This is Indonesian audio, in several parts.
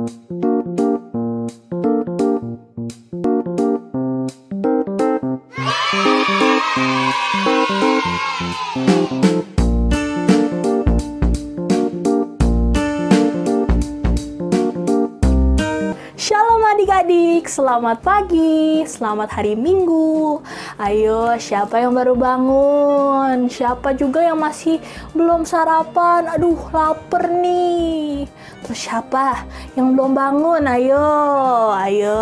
Shalom adik-adik, selamat pagi, selamat hari Minggu. Ayo, siapa yang baru bangun? Siapa juga yang masih belum sarapan? Aduh, lapar nih. Terus siapa yang belum bangun? Ayo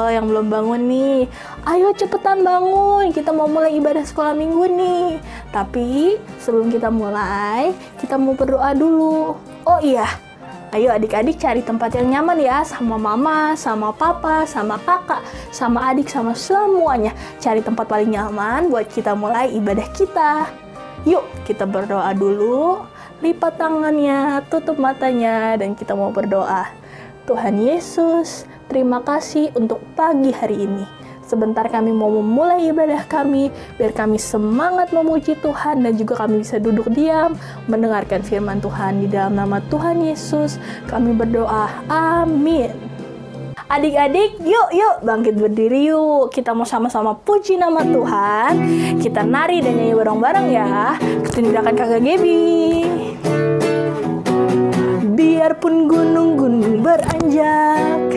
yang belum bangun nih. Ayo cepetan bangun, kita mau mulai ibadah sekolah minggu nih. Tapi sebelum kita mulai, kita mau berdoa dulu. Oh iya, ayo adik-adik cari tempat yang nyaman ya, sama mama, sama papa, sama kakak, sama adik, sama semuanya. Cari tempat paling nyaman buat kita mulai ibadah kita. Yuk, kita berdoa dulu. Lipat tangannya, tutup matanya, dan kita mau berdoa. Tuhan Yesus, terima kasih untuk pagi hari ini. Sebentar kami mau memulai ibadah kami, biar kami semangat memuji Tuhan dan juga kami bisa duduk diam, mendengarkan firman Tuhan. Di dalam nama Tuhan Yesus, kami berdoa. Amin. Adik-adik, yuk bangkit berdiri yuk. Kita mau sama-sama puji nama Tuhan. Kita nari dan nyanyi bareng-bareng ya. Tindakan Kakak Gaby. Biarpun gunung-gunung beranjak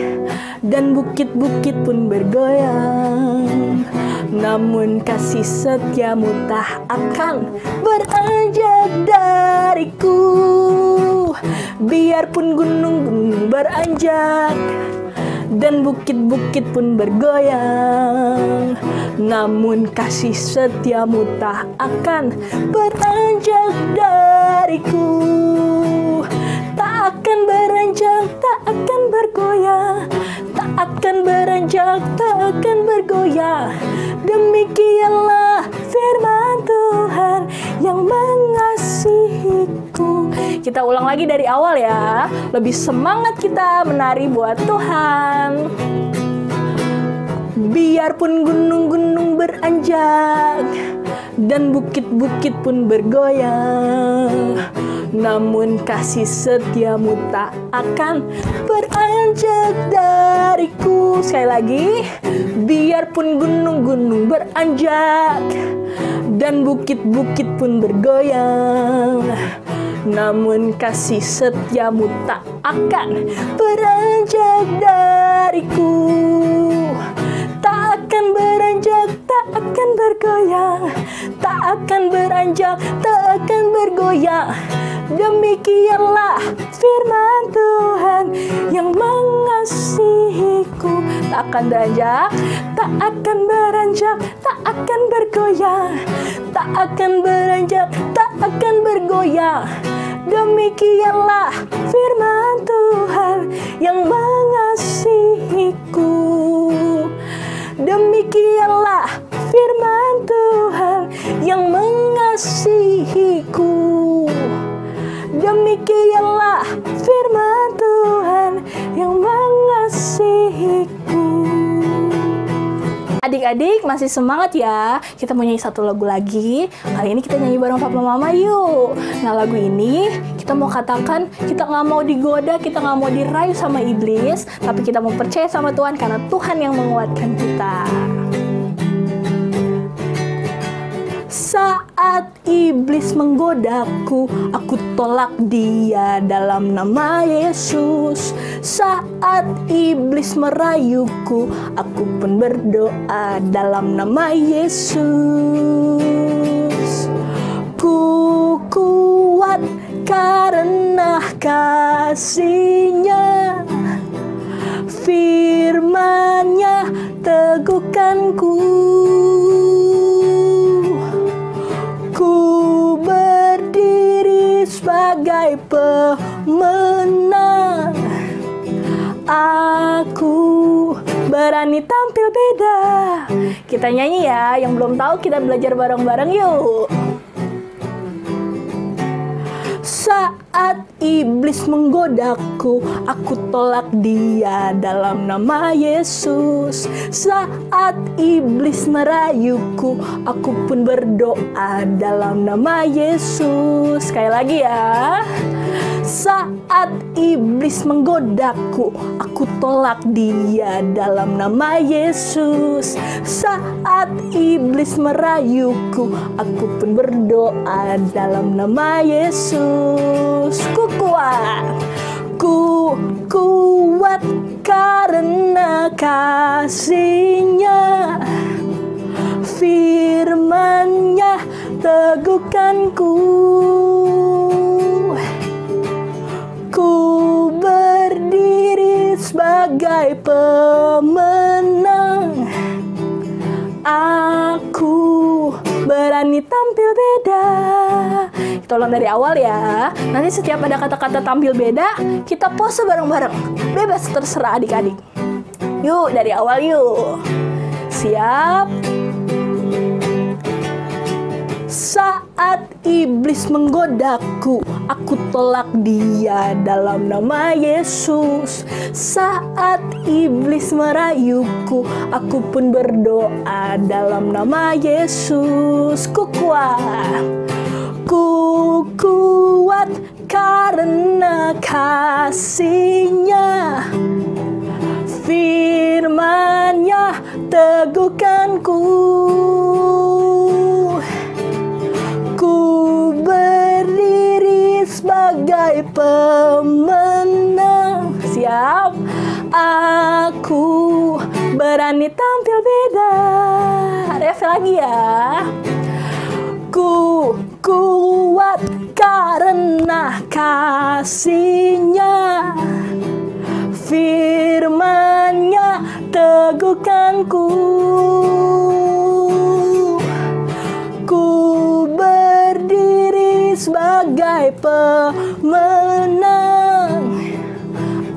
dan bukit-bukit pun bergoyang, namun kasih setiamu tak akan beranjak dariku. Biarpun gunung-gunung beranjak dan bukit-bukit pun bergoyang, namun kasih setiamu tak akan beranjak dariku. Tak akan beranjak, tak akan bergoyang, tak akan beranjak, tak akan bergoyang. Demikianlah firman Tuhan yang mengasihiku. Kita ulang lagi dari awal ya. Lebih semangat kita menari buat Tuhan. Biarpun gunung-gunung beranjak dan bukit-bukit pun bergoyang, namun kasih setiamu tak akan beranjak dariku. Sekali lagi. Biarpun gunung-gunung beranjak dan bukit-bukit pun bergoyang, namun kasih setiamu tak akan beranjak dariku. Tak akan beranjak, tak akan bergoyang, tak akan beranjak, tak akan bergoyang. Demikianlah firman Tuhan yang mengasihiku. Tak akan beranjak, tak akan beranjak, tak akan bergoyang, tak akan beranjak, tak akan bergoyang. Demikianlah firman Tuhan yang mengasihiku. Demikianlah firman Tuhan yang mengasihiku. Demikianlah firman Tuhan yang mengasihiku. Adik-adik masih semangat ya? Kita mau nyanyi satu lagu lagi. Kali ini kita nyanyi bareng Papa Mama yuk. Nah, lagu ini kita mau katakan kita nggak mau digoda, kita nggak mau dirayu sama iblis, tapi kita mau percaya sama Tuhan karena Tuhan yang menguatkan kita. Saat iblis menggodaku, aku tolak dia dalam nama Yesus. Saat iblis merayuku, aku pun berdoa dalam nama Yesus. Ku kuat karena kasih-Nya, firman-Nya teguhkanku. Ku berdiri sebagai pemenang. Aku berani tampil beda. Kita nyanyi ya, yang belum tahu kita belajar bareng-bareng yuk. Saat iblis menggodaku, aku tolak dia dalam nama Yesus. Saat iblis merayuku, aku pun berdoa dalam nama Yesus. Sekali lagi ya. Saat Saat iblis menggodaku, aku tolak dia dalam nama Yesus. Saat iblis merayuku, aku pun berdoa dalam nama Yesus. Ku kuat karena kasih-Nya, firman-Nya teguhkanku. Ku berdiri sebagai pemenang. Aku berani tampil beda. Kita ulang dari awal ya. Nanti setiap ada kata-kata tampil beda, kita pose bareng-bareng. Bebas, terserah adik-adik. Yuk, dari awal yuk. Siap? Saat iblis menggodaku, aku tolak dia dalam nama Yesus. Saat iblis merayuku, aku pun berdoa dalam nama Yesus. Ku kuat karena kasih-Nya, firman-Nya teguhkanku. Ku berdiri sebagai pemenang. Siap? Aku berani tampil beda. Ref lagi ya. Ku kuat karena kasih-Nya, firman-Nya teguhkanku. Ku berdiri sebagai pemenang.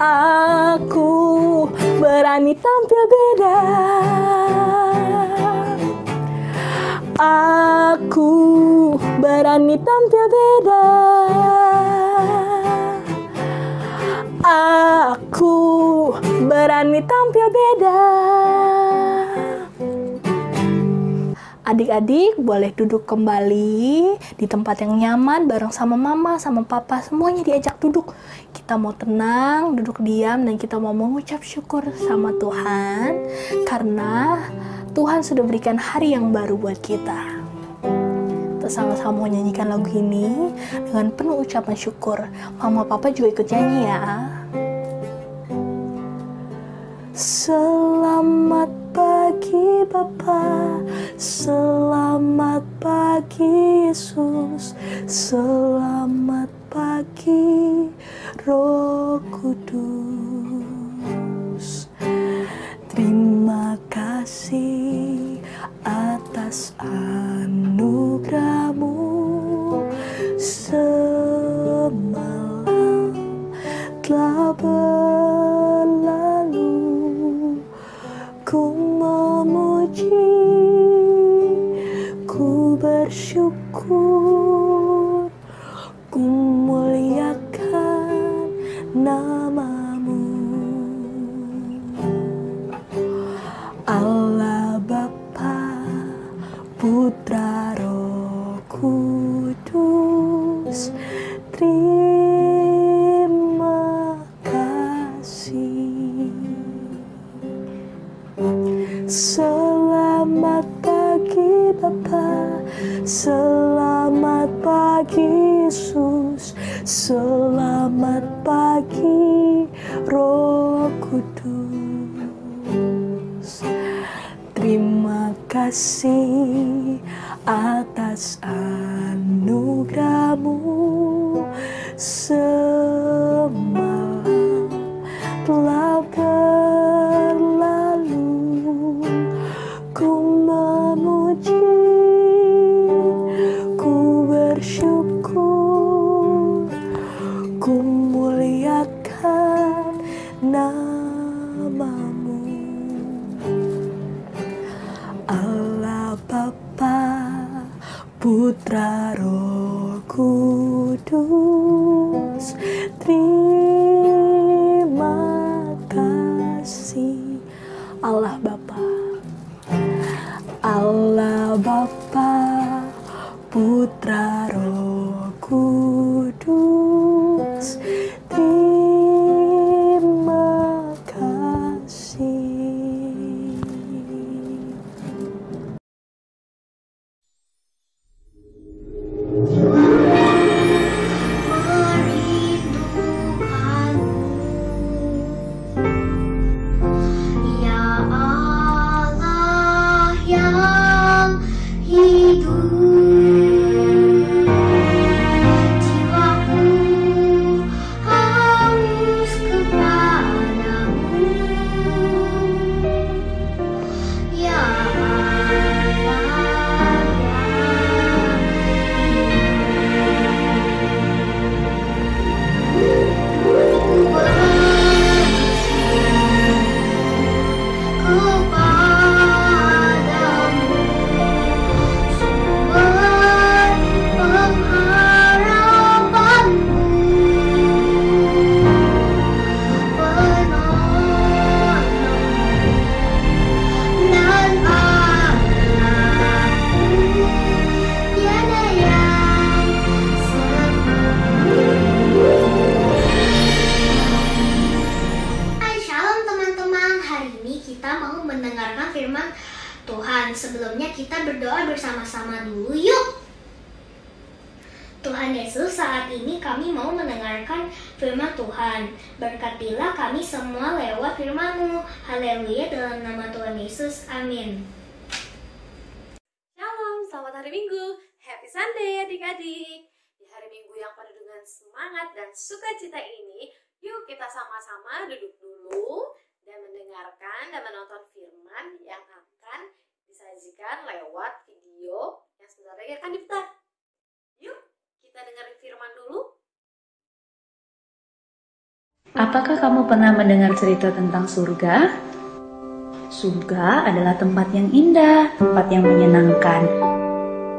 Aku berani tampil beda. Aku berani tampil beda. Aku berani tampil beda. Adik-adik boleh duduk kembali di tempat yang nyaman bareng sama mama, sama papa, semuanya diajak duduk. Kita mau tenang, duduk diam, dan kita mau mengucap syukur sama Tuhan karena Tuhan sudah berikan hari yang baru buat kita. Kita sama-sama menyanyikan lagu ini dengan penuh ucapan syukur. Mama papa juga ikut nyanyi ya. Selamat pagi Bapa, selamat pagi Yesus, selamat pagi Roh Kudus. Terima kasih atas anugerah-Mu. Semalam telah berlalu, ku memuji, ku bersyukur, ku muliakan nama-Mu. Allah Bapa, Putra, Roh Kudus, terima kasih. Selamat pagi Bapa, selamat pagi Yesus, selamat pagi Roh Kudus. Terima kasih atas anugerah-Mu. Semalam telah berlalu, ku memuji, ku bersyukur, ku muliakan nama-Mu. Allah Bapa, Putra, Roh Kudus, terima kasih. Allah Bapa, Allah Bapa, Putra, Roh Kudus, terima Tuhan. Sebelumnya kita berdoa bersama-sama dulu yuk. Tuhan Yesus, saat ini kami mau mendengarkan firman Tuhan. Berkatilah kami semua lewat firman-Mu. Haleluya, dalam nama Tuhan Yesus. Amin. Shalom, selamat hari Minggu. Happy Sunday adik-adik. Di hari Minggu yang penuh dengan semangat dan sukacita ini, yuk kita sama-sama duduk dulu dan mendengarkan dan menonton firman yang akan disajikan lewat video yang sebentar lagi akan diputar. Yuk kita dengerin firman dulu. Apakah kamu pernah mendengar cerita tentang surga? Surga adalah tempat yang indah, tempat yang menyenangkan.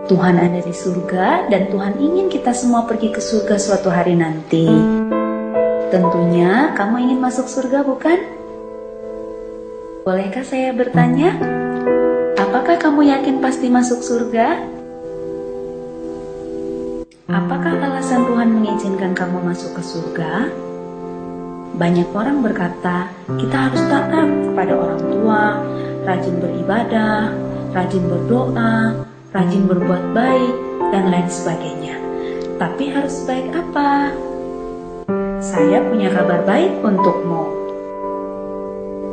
Tuhan ada di surga dan Tuhan ingin kita semua pergi ke surga suatu hari nanti. Tentunya kamu ingin masuk surga, bukan? Bolehkah saya bertanya? Apakah kamu yakin pasti masuk surga? Apakah alasan Tuhan mengizinkan kamu masuk ke surga? Banyak orang berkata, kita harus taat kepada orang tua, rajin beribadah, rajin berdoa, rajin berbuat baik, dan lain sebagainya. Tapi harus baik apa? Saya punya kabar baik untukmu.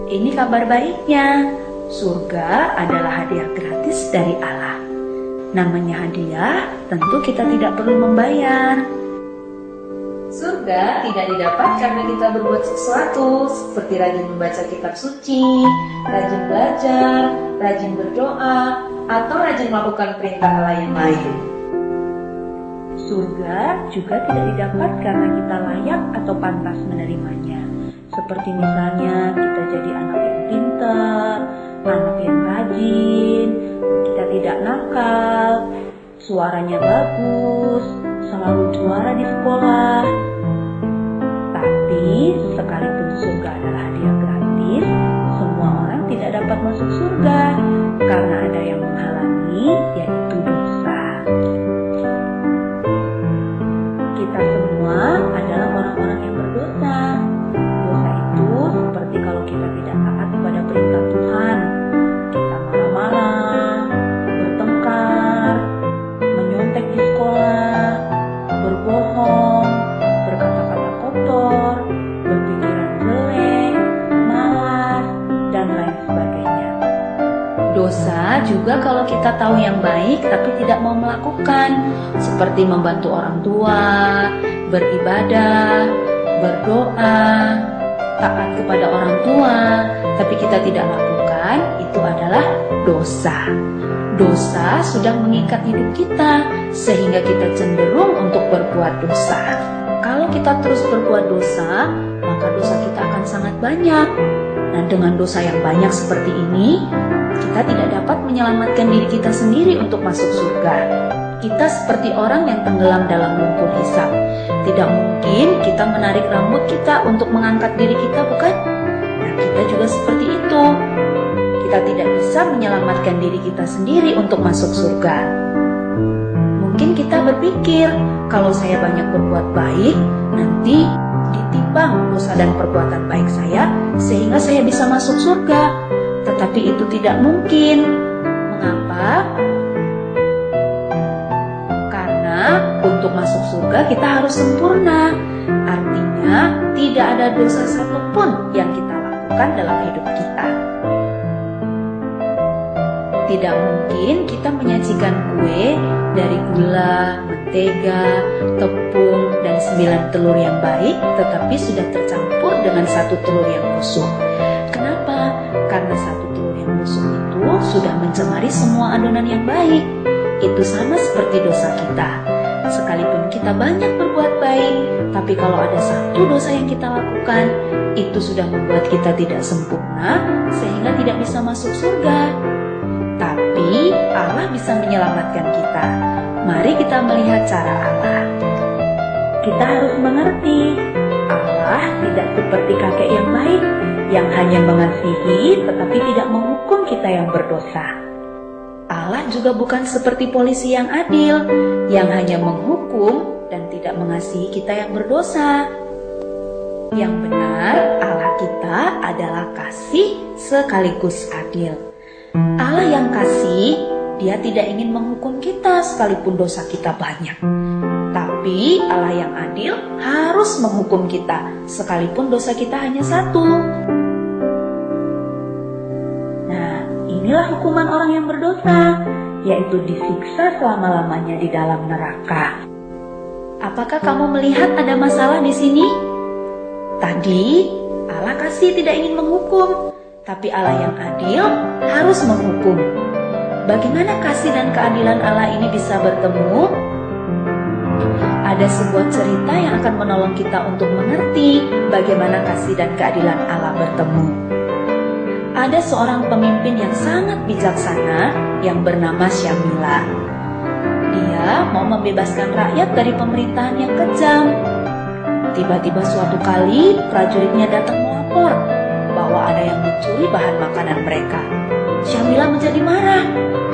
Ini kabar baiknya, surga adalah hadiah gratis dari Allah. Namanya hadiah, tentu kita tidak perlu membayar. Surga tidak didapat karena kita berbuat sesuatu, seperti rajin membaca kitab suci, rajin belajar, rajin berdoa, atau rajin melakukan perintah Allah yang lain. Surga juga tidak didapat karena kita layak atau pantas menerimanya. Seperti misalnya kita jadi anak yang pintar, anak yang rajin, kita tidak nakal, suaranya bagus, selalu juara di sekolah. Tapi sekalipun surga adalah hadiah gratis, semua orang tidak dapat masuk surga karena ada yang menghalangi, yaitu dosa. Kita semua adalah orang-orang yang berdosa. Dosa itu seperti kalau kita tidak taat kepada perintah Tuhan. Kita marah-marah, bertengkar, menyontek di sekolah, berbohong, berkata-kata kotor, berpikiran jelek, malas, dan lain sebagainya. Dosa juga kalau kita tahu yang baik tapi tidak mau melakukan, seperti membantu orang tua, beribadah, berdoa, taat kepada orang tua, tapi kita tidak lakukan, itu adalah dosa. Dosa sudah mengikat hidup kita, sehingga kita cenderung untuk berbuat dosa. Kalau kita terus berbuat dosa, maka dosa kita akan sangat banyak. Nah, dengan dosa yang banyak seperti ini, kita tidak dapat menyelamatkan diri kita sendiri untuk masuk surga. Kita seperti orang yang tenggelam dalam lumpur hisap. Tidak mungkin kita menarik rambut kita untuk mengangkat diri kita, bukan? Nah, kita juga seperti itu. Kita tidak bisa menyelamatkan diri kita sendiri untuk masuk surga. Mungkin kita berpikir, kalau saya banyak berbuat baik, nanti ditimbang dosa dan perbuatan baik saya, sehingga saya bisa masuk surga. Tetapi itu tidak mungkin. Mengapa? Karena untuk masuk surga kita harus sempurna. Artinya tidak ada dosa satupun yang kita lakukan dalam hidup kita. Tidak mungkin kita menyajikan kue dari gula, mentega, tepung, dan 9 telur yang baik, tetapi sudah tercampur dengan 1 telur yang busuk. Kenapa? Karena 1 telur yang busuk itu sudah mencemari semua adonan yang baik. Itu sama seperti dosa kita. Sekalipun kita banyak berbuat baik, tapi kalau ada 1 dosa yang kita lakukan, itu sudah membuat kita tidak sempurna, sehingga tidak bisa masuk surga. Tapi Allah bisa menyelamatkan kita. Mari kita melihat cara Allah. Kita harus mengerti, Allah tidak seperti kakek yang baik, yang hanya mengasihi tetapi tidak menghukum kita yang berdosa. Allah juga bukan seperti polisi yang adil, yang hanya menghukum dan tidak mengasihi kita yang berdosa. Yang benar, Allah kita adalah kasih sekaligus adil. Allah yang Tuhan kasih, Dia tidak ingin menghukum kita sekalipun dosa kita banyak. Tapi Allah yang adil harus menghukum kita sekalipun dosa kita hanya satu. Nah, inilah hukuman orang yang berdosa, yaitu disiksa selama-lamanya di dalam neraka. Apakah kamu melihat ada masalah di sini? Tadi Allah kasih tidak ingin menghukum, tapi Allah yang adil harus menghukum. Bagaimana kasih dan keadilan Allah ini bisa bertemu? Ada sebuah cerita yang akan menolong kita untuk mengerti bagaimana kasih dan keadilan Allah bertemu. Ada seorang pemimpin yang sangat bijaksana yang bernama Syamila. Dia mau membebaskan rakyat dari pemerintahan yang kejam. Tiba-tiba suatu kali prajuritnya datang melapor bahwa ada yang mencuri bahan makanan mereka. Syamila menjadi marah.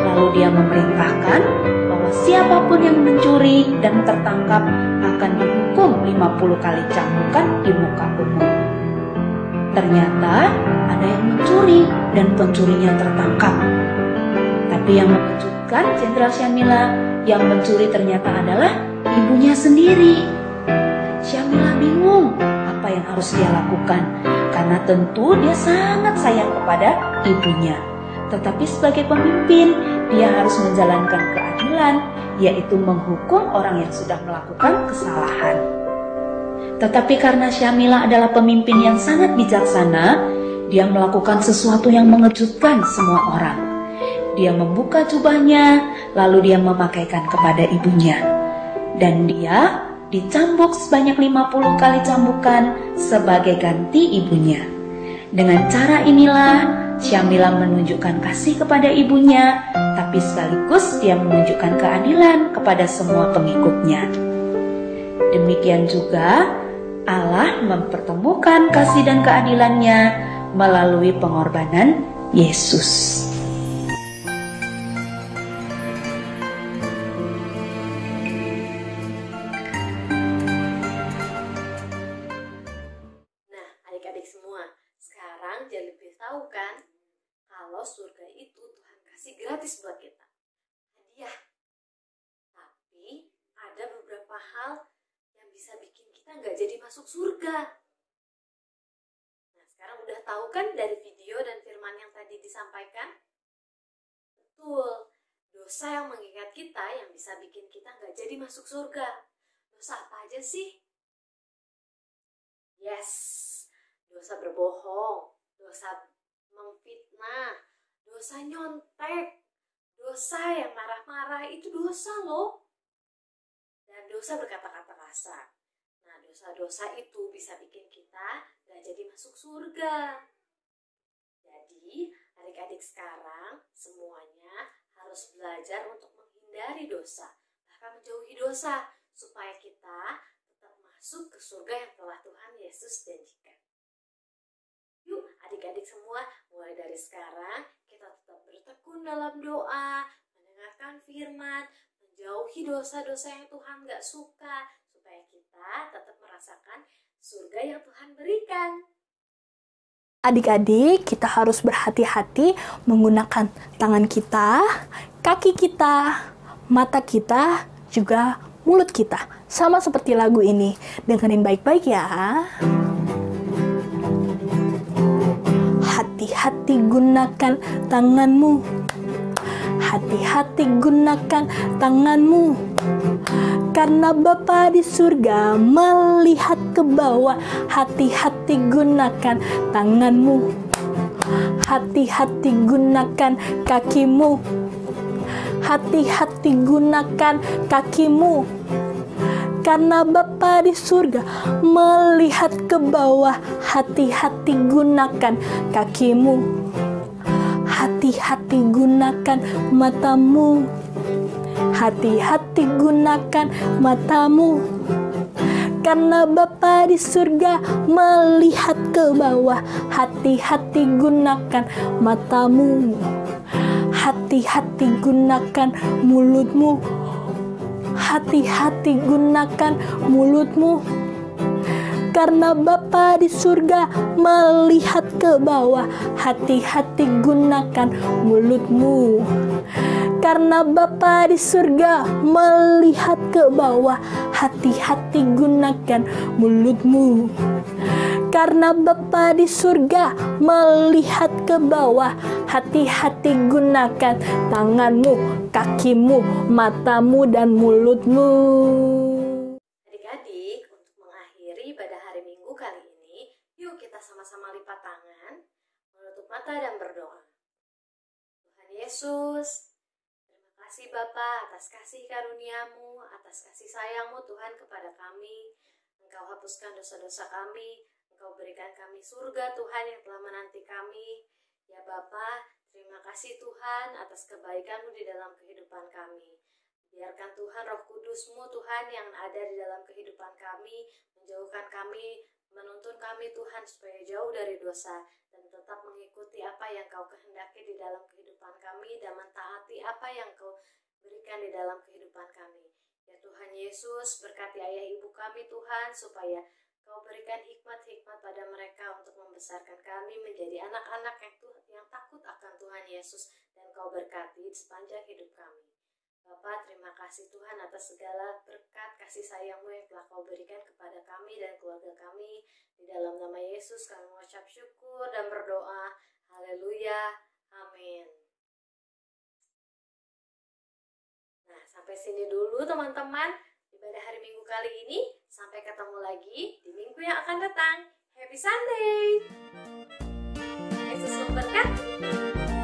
Lalu dia memerintahkan bahwa siapapun yang mencuri dan tertangkap akan dihukum 50 kali cambukan di muka umum. Ternyata ada yang mencuri dan pencurinya tertangkap. Tapi yang mengejutkan Jenderal Syamila, yang mencuri ternyata adalah ibunya sendiri. Syamila bingung apa yang harus dia lakukan, karena tentu dia sangat sayang kepada ibunya. Tetapi sebagai pemimpin, dia harus menjalankan keadilan, yaitu menghukum orang yang sudah melakukan kesalahan. Tetapi karena Syamila adalah pemimpin yang sangat bijaksana, dia melakukan sesuatu yang mengejutkan semua orang. Dia membuka jubahnya, lalu dia memakaikan kepada ibunya. Dan dia dicambuk sebanyak 50 kali cambukan sebagai ganti ibunya. Dengan cara inilah Syamila menunjukkan kasih kepada ibunya, tapi sekaligus dia menunjukkan keadilan kepada semua pengikutnya. Demikian juga Allah mempertemukan kasih dan keadilannya melalui pengorbanan Yesus. Nah, adik-adik semua, sekarang jadi lebih tahu kan kalau surga itu Tuhan kasih gratis buat kita, hadiah. Tapi ada beberapa hal yang bisa bikin kita nggak jadi masuk surga. Nah, sekarang udah tahu kan dari video dan firman yang tadi disampaikan? Betul, dosa yang mengikat kita yang bisa bikin kita nggak jadi masuk surga. Dosa apa aja sih? Yes, dosa berbohong, dosa memfitnah, dosa nyontek, dosa yang marah-marah itu dosa loh. Dan dosa berkata-kata kasar. Nah, dosa-dosa itu bisa bikin kita gak jadi masuk surga. Jadi, adik-adik sekarang semuanya harus belajar untuk menghindari dosa, bahkan menjauhi dosa, supaya kita tetap masuk ke surga yang telah Tuhan Yesus janjikan. Yuk adik-adik semua, mulai dari sekarang kita tetap bertekun dalam doa, mendengarkan firman, menjauhi dosa-dosa yang Tuhan gak suka, supaya kita tetap merasakan surga yang Tuhan berikan. Adik-adik, kita harus berhati-hati menggunakan tangan kita, kaki kita, mata kita, juga mulut kita. Sama seperti lagu ini. Dengerin baik-baik ya. Hati-hati gunakan tanganmu. Hati-hati gunakan tanganmu. Karena Bapa di surga melihat ke bawah. Hati-hati gunakan tanganmu. Hati-hati gunakan kakimu. Hati-hati gunakan kakimu. Karena Bapa di surga melihat ke bawah. Hati-hati gunakan kakimu. Hati-hati gunakan matamu. Hati-hati gunakan matamu. Karena Bapa di surga melihat ke bawah. Hati-hati gunakan matamu. Hati-hati gunakan mulutmu. Hati-hati gunakan mulutmu. Karena Bapa di surga melihat ke bawah, hati-hati gunakan mulutmu. Karena Bapa di surga melihat ke bawah, hati-hati gunakan mulutmu. Karena Bapa di surga melihat ke bawah, hati-hati gunakan tanganmu, kakimu, matamu, dan mulutmu. Adik-adik, untuk mengakhiri pada hari Minggu kali ini, yuk kita sama-sama lipat tangan, menutup mata dan berdoa. Tuhan Yesus, terima kasih Bapa atas kasih karunia-Mu, atas kasih sayang-Mu Tuhan kepada kami. Engkau hapuskan dosa-dosa kami, Engkau berikan kami surga Tuhan yang telah menanti kami. Ya Bapa, terima kasih Tuhan atas kebaikan-Mu di dalam kehidupan kami. Biarkan Tuhan Roh Kudus-Mu Tuhan yang ada di dalam kehidupan kami, menjauhkan kami, menuntun kami Tuhan supaya jauh dari dosa dan tetap mengikuti apa yang Kau kehendaki di dalam kehidupan kami dan mentaati apa yang Kau berikan di dalam kehidupan kami. Ya Tuhan Yesus, berkati ayah ibu kami Tuhan supaya Kau berikan hikmat-hikmat pada mereka untuk membesarkan kami menjadi anak-anak yang takut akan Tuhan Yesus, dan Kau berkati sepanjang hidup kami. Bapa, terima kasih Tuhan atas segala berkat kasih sayang-Mu yang telah Kau berikan kepada kami dan keluarga kami. Di dalam nama Yesus kami mengucap syukur dan berdoa. Haleluya. Amin. Nah, sampai sini dulu teman-teman ibadah hari Minggu kali ini. Sampai ketemu lagi di minggu yang akan datang. Happy Sunday! Yesus memberkati.